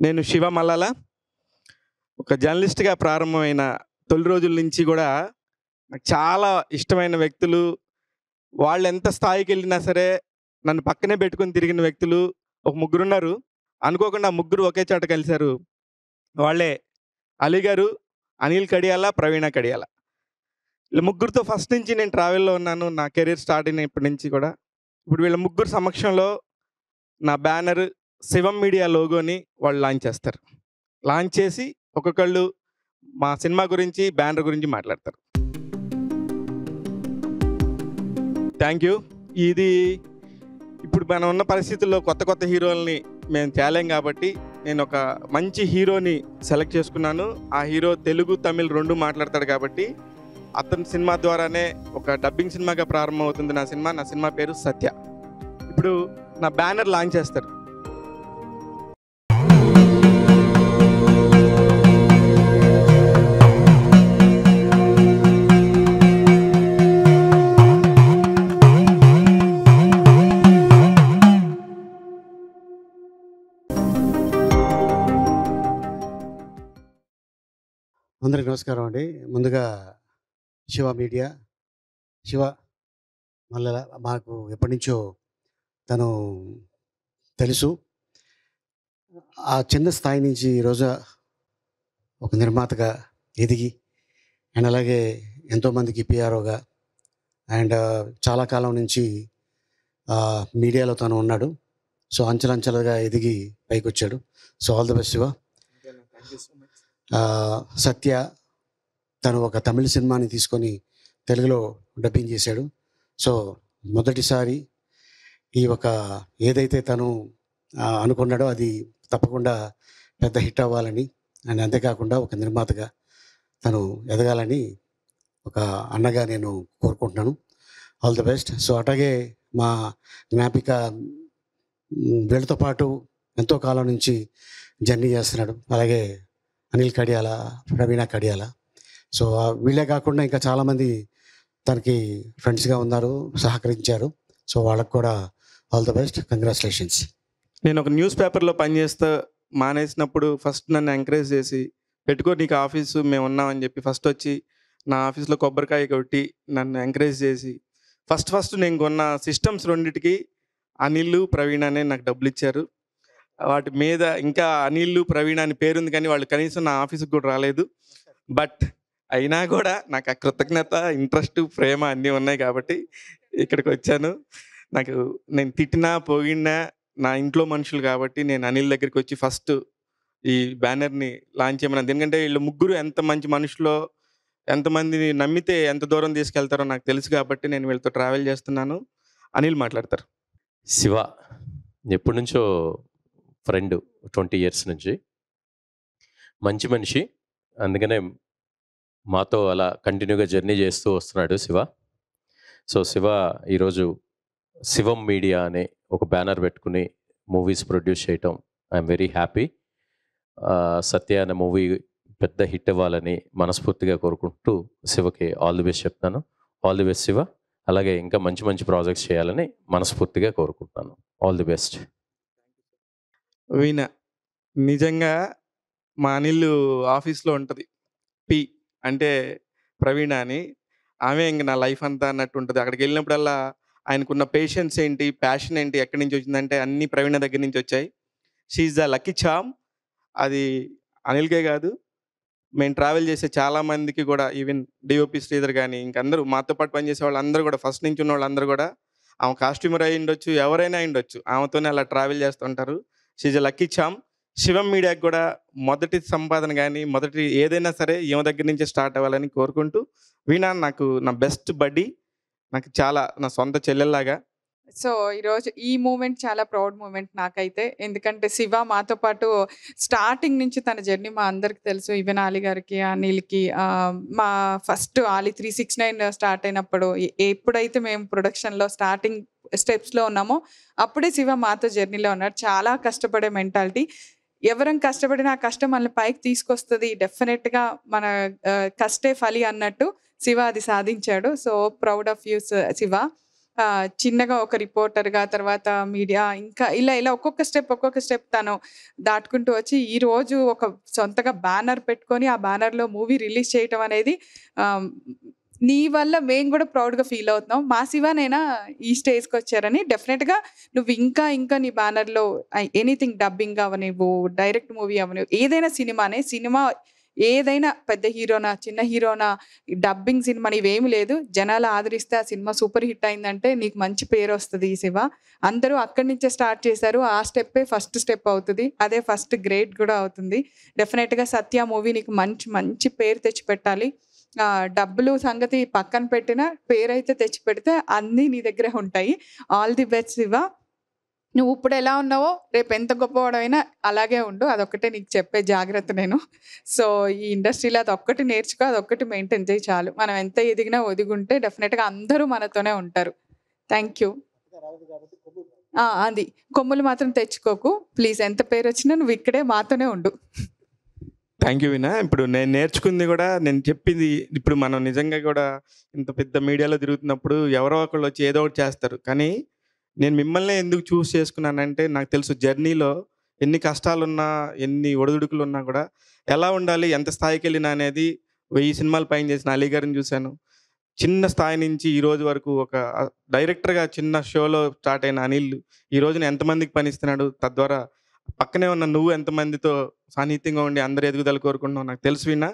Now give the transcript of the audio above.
నేను శివ మల్లాల. ఒక జర్నలిస్ట్‌గా ప్రారంభమైన తొలి రోజుల నుంచి గూడా నాకు చాలా ఇష్టమైన వ్యక్తులు, వాళ్ళెంత స్థాయికెళ్ళినా సరే నన్ను పక్కనే బెట్టుకొని తిరిగిన వ్యక్తులు ఒక ముగ్గురున్నారు. అనుకోకుండా ఆ ముగ్గురు ఒకే చోట కలిసారు. వాళ్ళే అలీ గారు, అనిల్ కడియాల, ప్రవీణ కడియాల. వీళ్ళ ముగ్గురితో ఫస్ట్ నుంచి నేను ట్రావెల్‌లో ఉన్నాను. నా కెరీర్ స్టార్ట్ అయినప్పటి నుంచి కూడా. ఇప్పుడు వీళ్ళ ముగ్గురు సమక్షంలో నా బ్యానర్ 'శివం మీడియా' లోగోని వాళ్ళు లాంచ్ చేస్తారు. లాంచ్ చేసి ఒక్కొక్కళ్ళు మా సినిమా గురించి, బ్యానర్ గురించి మాట్లాడతారు. Thank you. ఇది ఇప్పుడు మనం ఉన్న పరిస్థితుల్లో కొత్త కొత్త హీరోలని మేము తేలేం కాబట్టి నేను ఒక మంచి హీరోని సెలెక్ట్ చేసుకున్నాను. ఆ హీరో తెలుగు, తమిళ్ 2 మాట్లాడతాడు కాబట్టి అతని సినిమా ద్వారానే ఒక డబ్బింగ్ సినిమాగా ప్రారంభమవుతుంది నా సినిమా. నా సినిమా పేరు 'సత్య'. ఇప్పుడు నా బ్యానర్ లాంచ్ చేస్తారు. అందరికి నమస్కారం అండి. ముందుగా శివ మీడియా, శివ మల్లెల మాకు ఎప్పటి నుంచో తను తెలుసు. ఆ చిన్న స్థాయి నుంచి ఈరోజు ఒక నిర్మాతగా ఎదిగి అండ్ అలాగే ఎంతోమందికి పిఆర్ఓగా అండ్ చాలా కాలం నుంచి మీడియాలో తను ఉన్నాడు. సో అంచెలంచెలుగా ఎదిగి పైకి వచ్చాడు. So all the best Shiva. 'Satya' తను ఒక తమిళ సినిమాని తీసుకొని తెలుగులో డబ్బింగ్ చేశాడు. సో మొదటిసారి ఈ ఒక ఏదైతే తను అనుకున్నాడో అది తప్పకుండా పెద్ద హిట్ అవ్వాలని అండ్ అంతేకాకుండా ఒక నిర్మాతగా తను ఎదగాలని ఒక అన్నగా నేను కోరుకుంటున్నాను. All the best. సో అట్లాగే మా జ్ఞాపిక వీళ్ళతో పాటు ఎంతో కాలం నుంచి జర్నీ చేస్తున్నాడు. అలాగే అనిల్ కడియాల, ప్రవీణ కడియాల. సో వీళ్ళే కాకుండా ఇంకా చాలామంది తనకి ఫ్రెండ్స్గా ఉన్నారు, సహకరించారు. సో వాళ్ళకు కూడా ఆల్ ద బెస్ట్, కంగ్రాచులేషన్స్. నేను ఒక న్యూస్ పేపర్లో పనిచేస్తూ మానేసినప్పుడు ఫస్ట్ నన్ను ఎంకరేజ్ చేసి పెట్టుకో నీకు ఆఫీసు మేము ఉన్నామని చెప్పి ఫస్ట్ వచ్చి నా ఆఫీస్లో కొబ్బరికాయ కొట్టి నన్ను ఎంకరేజ్ చేసి ఫస్ట్ నేను కొన్న సిస్టమ్స్ 2టికి అనిల్, ప్రవీణ అనే నాకు డబ్బులు ఇచ్చారు. వాటి మీద ఇంకా అనిల్, ప్రవీణ అని పేరుంది కానీ వాళ్ళు కనీసం నా ఆఫీస్కి కూడా రాలేదు. బట్ అయినా కూడా నాకు ఆ కృతజ్ఞత, ఇంట్రెస్ట్, ప్రేమ అన్నీ ఉన్నాయి కాబట్టి ఇక్కడికి వచ్చాను. నేను తిట్టినా పొగిడినా నా ఇంట్లో మనుషులు కాబట్టి నేను అనిల్ దగ్గరికి వచ్చి ఫస్ట్ ఈ బ్యానర్ని లాంచ్ చేయమన్నాను. ఎందుకంటే వీళ్ళు ముగ్గురు ఎంత మంచి మనుషులో, ఎంతమందిని నమ్మితే ఎంత దూరం తీసుకెళ్తారో నాకు తెలుసు కాబట్టి నేను వీళ్ళతో ట్రావెల్ చేస్తున్నాను. అనిల్ మాట్లాడతారు. శివ ఎప్పటి నుంచో ఫ్రెండ్, 20 years నుంచి మంచి మనిషి. అందుకనే మాతో అలా కంటిన్యూగా జర్నీ చేస్తూ వస్తున్నాడు శివ. సో శివ ఈరోజు శివం మీడియా అనే ఒక బ్యానర్ పెట్టుకుని మూవీస్ ప్రొడ్యూస్ చేయటం ఐఎమ్ వెరీ హ్యాపీ. సత్య అనే మూవీ పెద్ద హిట్ అవ్వాలని మనస్ఫూర్తిగా కోరుకుంటూ శివకి ఆల్ ది బెస్ట్ చెప్తాను. All the best Shiva. అలాగే ఇంకా మంచి మంచి ప్రాజెక్ట్స్ చేయాలని మనస్ఫూర్తిగా కోరుకుంటున్నాను. All the best. వీణ నిజంగా మా అనిల్ ఆఫీస్లో ఉంటుంది. పి అంటే ప్రవీణ అని. ఆమె ఇంక నా లైఫ్ అంతా అన్నట్టు ఉంటుంది. అక్కడికి వెళ్ళినప్పుడల్లా ఆయనకున్న పేషెన్స్ ఏంటి, ప్యాషన్ ఏంటి, ఎక్కడి నుంచి వచ్చిందంటే అన్నీ ప్రవీణ దగ్గర నుంచి వచ్చాయి. She is the lucky charm. అది అనిల్కే కాదు, మేము ట్రావెల్ చేసే చాలామందికి కూడా, ఈవెన్ డిఓపి శ్రీధర్ కానీ ఇంకందరూ మాతో పాటు పనిచేసే వాళ్ళందరూ కూడా, ఫస్ట్ నుంచి ఉన్న వాళ్ళందరూ కూడా ఆమె కాస్ట్యూమర్ అయి ఉండొచ్చు, ఎవరైనా అయి ఉండొచ్చు, ఆమెతోనే అలా ట్రావెల్ చేస్తుంటారు. She is a lucky charm. Shivam మీడియాకి కూడా మొదటి సంపాదన కానీ మొదటి ఏదైనా సరే ఈమె దగ్గర నుంచి స్టార్ట్ అవ్వాలని కోరుకుంటూ, వీణ నాకు నా బెస్ట్ బడ్డీ, నాకు చాలా నా సొంత చెల్లెల్లాగా. సో ఈరోజు ఈ మూమెంట్ చాలా ప్రౌడ్ మూమెంట్ నాకైతే. ఎందుకంటే శివ మాతో పాటు స్టార్టింగ్ నుంచి తన జర్నీ మా అందరికి తెలుసు. ఈవెన్ ఆలీ గారికి, అనిల్కి, మా ఫస్ట్ ఆలీ 369 స్టార్ట్ అయినప్పుడు ఎప్పుడైతే మేము ప్రొడక్షన్లో స్టార్టింగ్ స్టెప్స్లో ఉన్నామో అప్పుడే శివ మాతో జర్నీలో ఉన్నాడు. చాలా కష్టపడే మెంటాలిటీ. ఎవరం కష్టపడినా ఆ కష్టం మనల్ని పైకి తీసుకొస్తుంది. డెఫినెట్గా మన కష్టే ఫలి అన్నట్టు శివ అది సాధించాడు. So proud of you Shiva. చిన్నగా ఒక రిపోర్టర్‌గా, తర్వాత మీడియా, ఇంకా ఇలా ఒక్కొక్క స్టెప్ తను దాటుకుంటూ వచ్చి ఈరోజు ఒక సొంతగా బ్యానర్ పెట్టుకొని, ఆ బ్యానర్‌లో మూవీ రిలీజ్ చేయటం అనేది ఆహ్, నీ వల్ల మేము గూడా ప్రౌడ్‌గా ఫీల్ అవుతున్నాం. మా శివనేనా ఈ స్టేజ్‌కొచ్చారని. డెఫినెట్‌గా నువ్వు ఇంకా నీ బ్యానర్‌లో ఎనీథింగ్ డబ్బింగ్ అవ్వనివ్వు, డైరెక్ట్ మూవీ అవ్వనివ్వు, ఏదైనా సినిమానే. సినిమా ఏదైనా పెద్ద హీరోనా, చిన్న హీరోనా, డబ్బింగ్ సినిమాని ఇవేమి లేదు. జనాలు ఆదరిస్తే ఆ సినిమా సూపర్ హిట్ అయిందంటే నీకు మంచి పేరొస్తది ఈ శివ. అందరూ అక్కడి నుంచే స్టార్ట్ చేశారు. ఆ స్టెప్పే ఫస్ట్ స్టెప్ అవుతది. అదే ఫస్ట్ గ్రేడ్ గూడా అవుతుంది. డెఫినెట్‌గా 'సత్య' మూవీ నీకు మంచి పేరు తెచ్చిపెట్టాలి. డబ్బులు సంగతి పక్కన పెట్టినా పేరైతే తెచ్చిపెడితే అన్నీ నీ దగ్గరే ఉంటాయి. All the best Shiva. నువ్వు ఇప్పుడు ఎలా ఉన్నావో రేపు ఎంత గొప్పవాడివైనా అలాగే ఉండు. అదొక్కటే నీకు చెప్పే జాగ్రత్త నేను. సో, ఈ ఇండస్ట్రీలో అదొక్కటి నేర్చుకో. అదొక్కటి మెయింటైన్ చెయ్యి చాలు. మనం ఎంత ఎదిగినా ఒదిగుంటే డెఫినెట్‌గా అందరూ మనతోనే ఉంటారు. Thank you. అది. కొమ్ములు మాత్రం తెచ్చుకోకు. ప్లీజ్ ఎంత పేరొచ్చినా నువ్వు ఇక్కడే మాతోనే ఉండు. థ్యాంక్ యూ వినా. ఇప్పుడు నేను నేర్చుకుంది కూడా, నేను చెప్పింది ఇప్పుడు మనం నిజంగా కూడా ఇంత పెద్ద మీడియాలో తిరుగుతున్నప్పుడు ఎవరో ఒకళ్ళు వచ్చి ఏదో ఒకటి చేస్తారు. కానీ నేను మిమ్మల్నే ఎందుకు చూస్ చేసుకున్నానంటే, నాకు తెలుసు జర్నీలో ఎన్ని కష్టాలున్నా, ఎన్ని ఒడిదుడుకులున్నా కూడా ఎలా ఉండాలి, ఎంత స్థాయికెళ్ళినా అనేది 1000 సినిమాలు పైన చేసిన అలీ గారిని చూశాను. చిన్న స్థాయి నుంచి ఈ రోజు వరకు ఒక డైరెక్టర్‌గా చిన్న షోలో స్టార్ట్ అయిన అనిల్ ఈ రోజున ఎంతమందికి పనిస్తున్నాడు. తద్వారా పక్కనే ఉన్న నువ్వు ఎంతమందితో సాన్నిహిత్యంగా ఉండి అందరి ఎదుగుదల కోరుకుంటున్నావు నాకు తెలుసు వీణా.